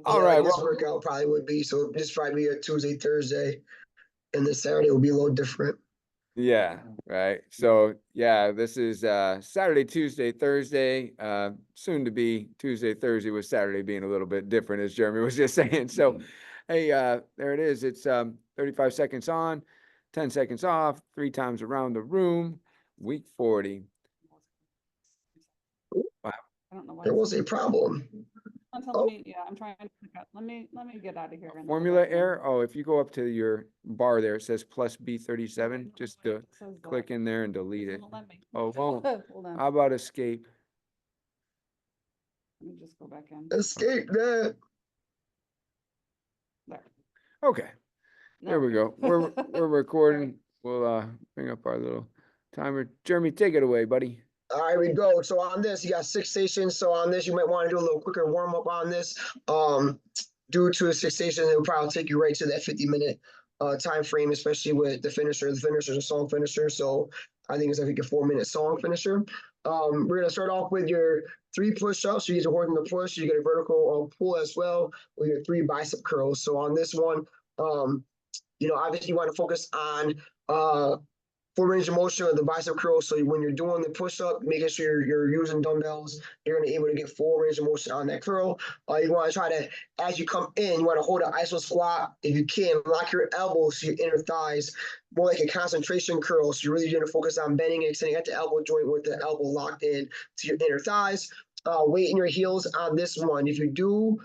All Yeah, right, like this well, workout probably would be, so this probably be a Tuesday, Thursday, and then Saturday will be a little different. yeah, right. So yeah, this is Saturday, Tuesday, Thursday, soon to be Tuesday, Thursday, with Saturday being a little bit different, as Jeremy was just saying. So hey, there it is. It's 35 seconds on, 10 seconds off, 3 times around the room, week 40. Wow. I don't know why. There was a problem. Let me, yeah, I'm trying to pick up. Let me get out of here. and go Formula back in. error. Oh, if you go up to your bar there, it says plus B37. Just It says that. click in there and delete it. Won't let me. Oh, won't. Hold on. How about escape? Let me just go back in. Escape that. There. Okay, there we go. We're recording. Sorry. We'll bring up our little timer. Jeremy, take it away, buddy. All right, we go. So on this, you got 6 stations. So on this, you might want to do a little quicker warm up on this. Due to a 6 station, it will probably take you right to that 50-minute time frame, especially with the finisher. The finisher is a song finisher, so I think it's like a 4-minute song finisher. We're gonna start off with your 3 push-ups. You use a horizontal push. You get a vertical pull as well with your 3 bicep curls. So on this one, obviously you want to focus on full range of motion of the bicep curl. So when you're doing the push up, making sure you're using dumbbells, you're going to be able to get full range of motion on that curl. You want to try to, as you come in, you want to hold an iso squat. If you can, lock your elbows to your inner thighs, more like a concentration curl. So you're really going to focus on bending and extending at the elbow joint with the elbow locked in to your inner thighs. Weight in your heels on this one. If you do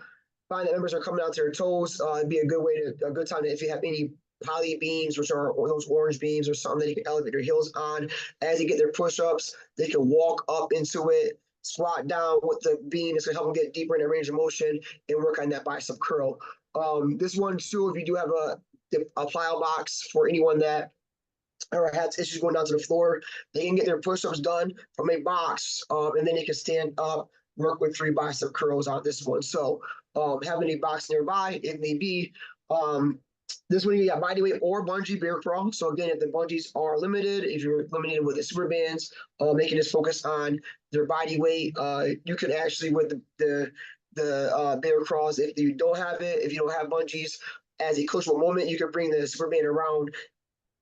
find that members are coming out to their toes, it'd be a good time to, if you have any poly beams, which are those orange beams or something that you can elevate your heels on. As you get their push-ups, they can walk up into it, squat down with the beam. It's going to help them get deeper in their range of motion and work on that bicep curl. This one too, if you do have a plyo box, for anyone that or has issues going down to the floor, they can get their push-ups done from a box, and then they can stand up, work with 3 bicep curls on this one. So having a box nearby, if may be. This one you got body weight or bungee bear crawl. So again, if the bungees are limited, if you're limited with the super bands, they can just focus on their body weight. You can actually with the bear crawls, if you don't have it, if you don't have bungees, as a coachable moment, you can bring the super band around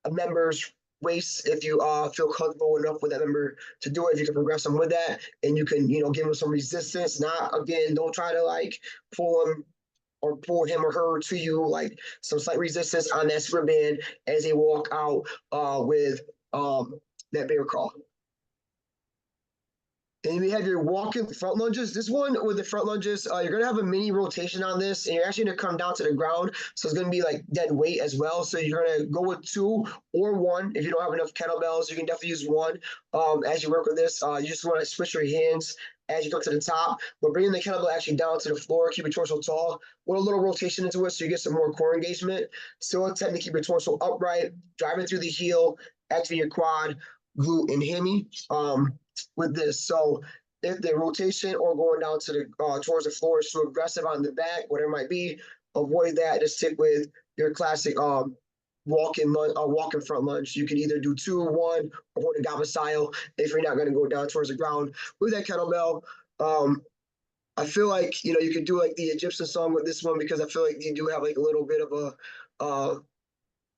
a member's waist if you feel comfortable enough with that member to do it. If you can progress them with that, and you can give them some resistance. Not again, don't try to like pull them or pull him or her to you, like some slight resistance on that super band as they walk out with that bear crawl. And we have your walking front lunges. This one with the front lunges, you're going to have a mini rotation on this, and you're actually going to come down to the ground. So it's going to be like dead weight as well. So you're going to go with 2 or 1. If you don't have enough kettlebells, you can definitely use 1. As you work with this, you just want to switch your hands as you go to the top, but bringing the kettlebell actually down to the floor, keep your torso tall, with a little rotation into it so you get some more core engagement. Still attempt to keep your torso upright, driving through the heel, activate your quad, glute, and hammy with this. So if the rotation or going down to the towards the floor is too aggressive on the back, whatever it might be, avoid that. Just stick with your classic walking front lunge. You can either do 2, 1, or hold a goblet style if you're not going to go down towards the ground with that kettlebell. I feel like you could do like the Egyptian song with this one, because I feel like you do have like a little bit of a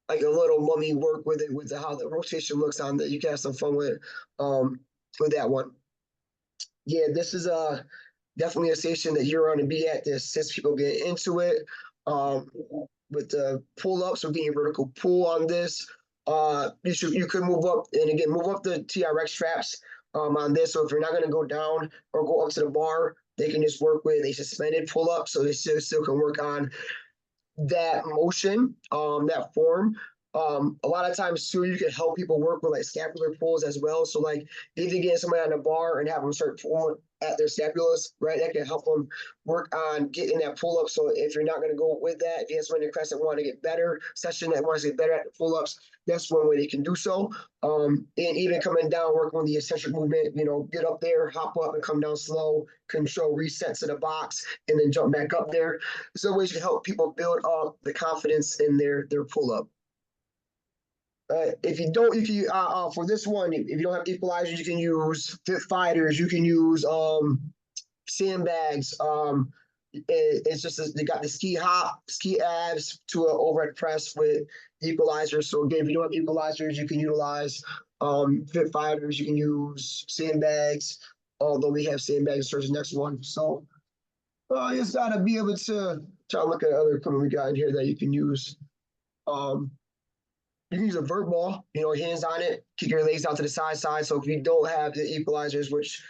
like a little mummy work with it, with how the rotation looks on that. You can have some fun with that one. Yeah, this is definitely a station that you're going to be at this since people get into it. With the pull-ups, or getting vertical pull on this, you could move up, and again, move up the TRX straps on this. So if you're not going to go down or go up to the bar, they can just work with a suspended pull-up, so they still can work on that motion, that form. A lot of times too, you can help people work with like scapular pulls as well. So like if you get somebody on the bar and have them start pulling at their scapulas, right, that can help them work on getting that pull up. So if you're not going to go with that, if you have somebody in the class that want to get better, session that wants to get better at the pull ups, that's one way they can do so. And even coming down, working on the eccentric movement, get up there, hop up and come down slow, control, reset to the box, and then jump back up there. So ways to help people build up the confidence in their pull up. If you don't, for this one, if you don't have equalizers, you can use fit fighters. You can use sandbags. it's just they got the ski hop, ski abs to an overhead press with equalizers. So again, if you don't have equalizers, you can utilize fit fighters. You can use sandbags. Although we have sandbags towards the next one. So you just gotta be able to try to look at other equipment we got in here that you can use. You can use a vert ball, hands on it, kick your legs out to the side. So if you don't have the equalizers, which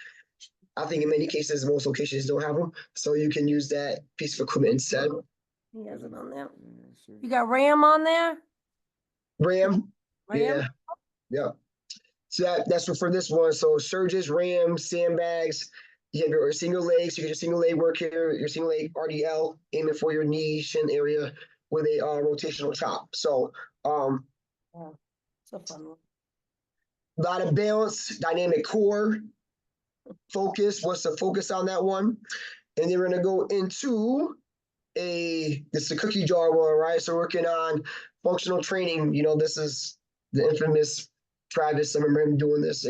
I think in many cases, most locations don't have them, so you can use that piece of equipment instead. He has it on there. Yeah, sure. You got RAM on there? Ram, RAM? yeah, yeah. So that's for this one. So surges, rams, sandbags. You have your single legs. You get your single leg work here. Your single leg RDL, aiming for your knee, shin area with a rotational chop. So It's a fun one. a lot of balance, dynamic core, focus. What's the focus on that one? And then we're gonna go into this is a cookie jar one, right? So working on functional training. This is the infamous Travis. I remember him doing this.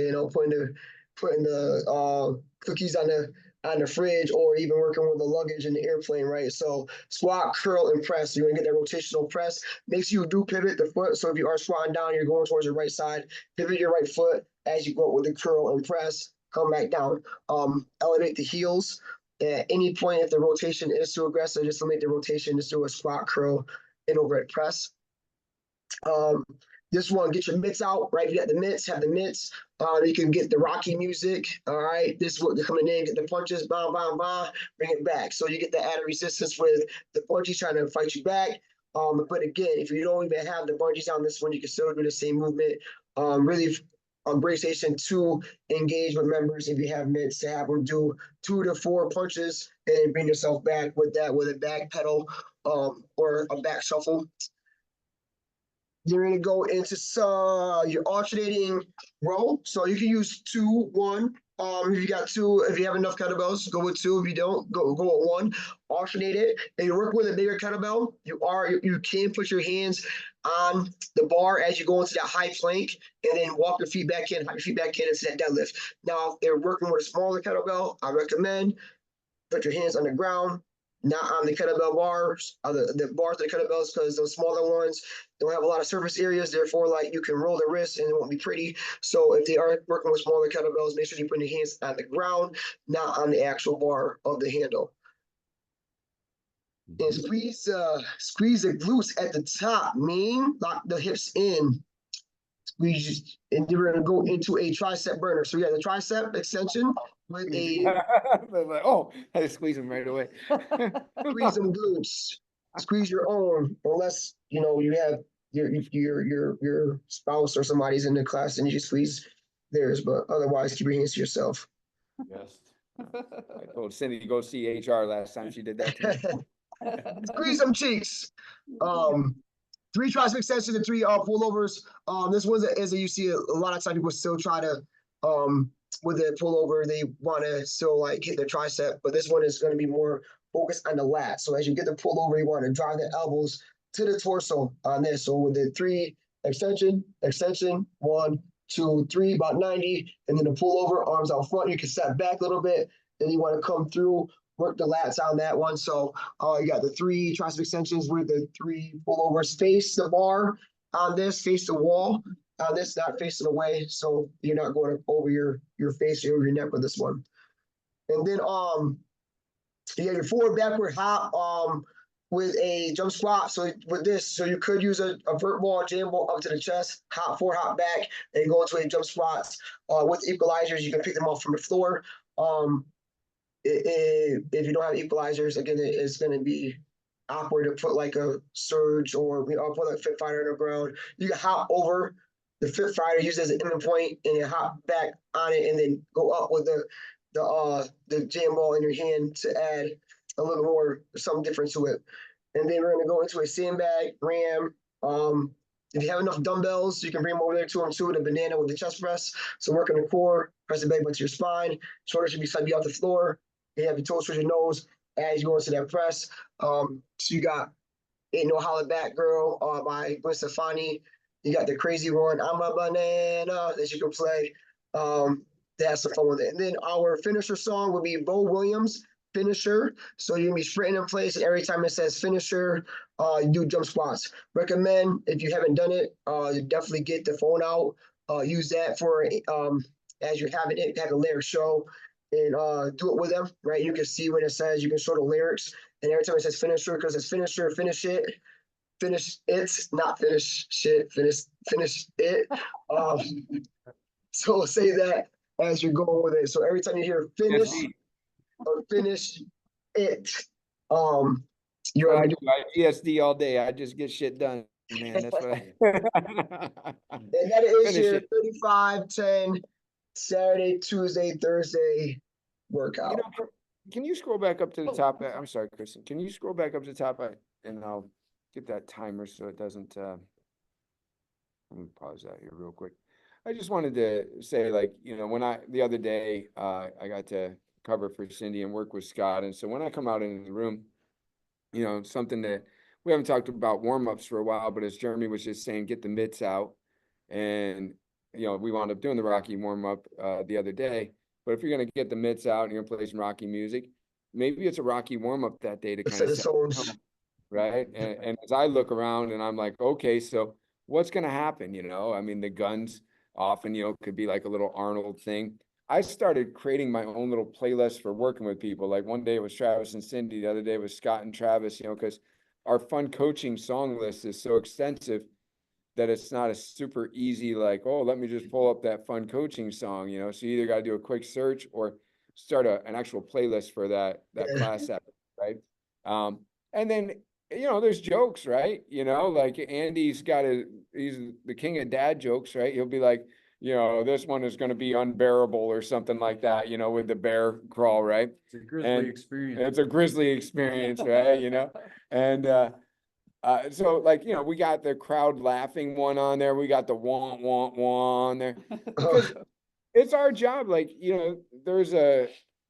Putting the cookies on the fridge, or even working with the luggage in the airplane, right? So squat, curl, and press. You're gonna get that rotational press. Make sure you do pivot the foot. So if you are squatting down, you're going towards your right side. Pivot your right foot as you go with the curl and press. Come back down. Elevate the heels. At any point, if the rotation is too aggressive, just limit the rotation. Just do a squat, curl, and overhead press. This one, get your mitts out, right? You got the mitts, have the mitts. You can get the Rocky music, all right? This is what they're coming in, get the punches, bam, bam, bam, bring it back. So you get the added resistance with the punches trying to fight you back. But again, if you don't even have the bungees on this one, you can still do the same movement. Really, on break station 2, engage with members if you have mitts to have them do 2 to 4 punches and then bring yourself back with a back pedal or a back shuffle. You're gonna go into your alternating row. So you can use 2, 1. If you got 2, if you have enough kettlebells, go with 2. If you don't, go with 1. Alternate it. And you work with a bigger kettlebell. You can put your hands on the bar as you go into that high plank, and then walk your feet back in, hop your feet back in into that deadlift. Now, if they're working with a smaller kettlebell, I recommend put your hands on the ground, not on the kettlebell bars, the bars of the kettlebells, because those smaller ones don't have a lot of surface areas. Therefore, you can roll the wrist and it won't be pretty. So if they are working with smaller kettlebells, make sure you put your hands on the ground, not on the actual bar of the handle. And squeeze the glutes at the top, man. Lock the hips in. Squeeze, and then we're gonna go into a tricep burner. So we got the tricep extension with a Like, oh, I had to squeeze him right away. squeeze them glutes. Squeeze your own, unless you have your spouse or somebody's in the class and you just squeeze theirs. But otherwise, keep your hands to yourself. Yes. I told Cindy to go see HR last time she did that to me. Squeeze them cheeks. 3 tricep extensions and 3 pullovers. This one is you see a lot of times people still try to with the pullover, they want to still hit their tricep, but this one is going to be more focused on the lat. So as you get the pullover, you want to drive the elbows to the torso on this. So with the 3 extension, 1, 2, 3, about 90, and then the pullover, arms out front. You can step back a little bit, and you want to come through, work the lats on that one. So you got the 3 tricep extensions with the 3 pullovers. Face the bar on this, face the wall on this, not facing away. So you're not going over your face or over your neck with this one. And then you have your forward backward hop with a jump squat. So with this, so you could use a vert ball, jam ball up to the chest, hop forward, hop back, and go into a jump squats. With equalizers, you can pick them up from the floor. If you don't have equalizers, again, it's going to be awkward to put a surge or put a fit fighter on the ground. You can hop over the fit fighter, use it as an ending point, and then hop back on it, and then go up with the jam ball in your hand to add a little more, something different to it. And then we're going to go into a sandbag, ram. If you have enough dumbbells, you can bring them over there to them too, with a banana with the chest press. So work on the core, press the belly button to your spine. Shoulders should be slightly off the floor. You have your toes towards your nose as you go into that press. So you got Ain't No Holler Back Girl by Gwen Stefani. You got the crazy one, I'm a Banana, that you can play. That's the fun with it. And then our finisher song would be Bo Williams, finisher. So you're gonna be sprinting in place. Every time it says finisher, you do jump squats. Recommend if you haven't done it, you definitely get the phone out. Use that for as you're having it, have the lyrics show, and do it with them. Right, you can see when it says you can show the lyrics, and every time it says finisher, because it's finisher, finish it. Finish it, not finish shit. Finish it. Um, so say that as you're going with it. So every time you hear finish or finish it, um, you What I want do, to I GSD all day. I just get shit done, man. That's what I. and that is Finish your it. 35-10 Saturday, Tuesday, Thursday workout. Can you scroll back up to the top? I'm sorry, Kristen. Can you scroll back up to the top? And I'll get that timer so it doesn't, let me pause that here real quick. I just wanted to say, like, when the other day, I got to cover for Cindy and work with Scott. And so when I come out into the room, something that we haven't talked about warm-ups for a while, but as Jeremy was just saying, get the mitts out. And, we wound up doing the Rocky warm-up the other day. But if you're going to get the mitts out and you're going to play some Rocky music, maybe it's a Rocky warm-up that day to kind Set of the tones. right? And as I look around and I'm like, okay, so what's going to happen? I mean, the guns often, could be like a little Arnold thing. I started creating my own little playlist for working with people. Like one day it was Travis and Cindy, the other day it was Scott and Travis, because our fun coaching song list is so extensive that it's not a super easy, like, oh, let me just pull up that fun coaching song, so you either got to do a quick search or start an actual playlist for that Yeah. class app, right? And then, there's jokes, right? Like Andy's he's the king of dad jokes, right? He'll be like, this one is going to be unbearable or something like that, with the bear crawl, right? It's a grizzly And experience. it's a grizzly experience, right? And so like, we got the crowd laughing one on there. We got the want on there because it's our job. Like, there's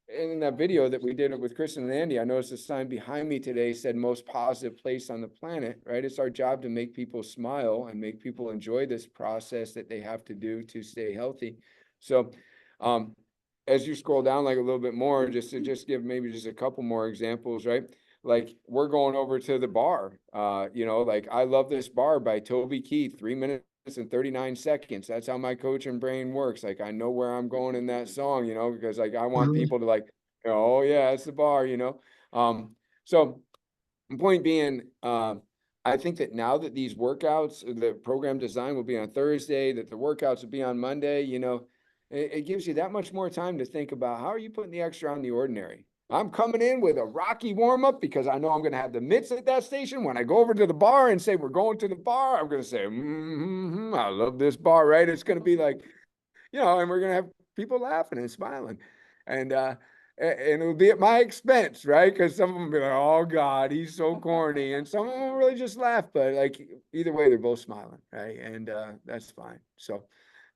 in that video that we did it with Kristen and Andy, I noticed a sign behind me today said most positive place on the planet, right? It's our job to make people smile and make people enjoy this process that they have to do to stay healthy. So, as you scroll down like a little bit more, just to give maybe just a couple more examples, right? Like we're going over to the bar, like I Love This Bar by Toby Keith, 3 minutes and 39 seconds. That's how my coaching brain works. Like I know where I'm going in that song, because like I want people to like, oh yeah, it's the bar, So the point being, I think that now that these workouts, the program design will be on Thursday, that the workouts will be on Monday, it gives you that much more time to think about how are you putting the extra on the ordinary. I'm coming in with a Rocky warm-up because I know I'm going to have the mitts at that station. When I go over to the bar and say, we're going to the bar, I'm going to say, I love this bar, right? It's going to be like, and we're going to have people laughing and smiling. And it'll be at my expense, right? Because some of them will be like, oh God, he's so corny. And some of them will really just laugh. But like either way, they're both smiling, right? And that's fine. So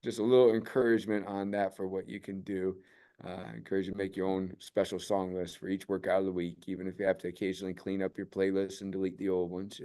just a little encouragement on that for what you can do. I encourage you to make your own special song list for each workout of the week, even if you have to occasionally clean up your playlist and delete the old ones,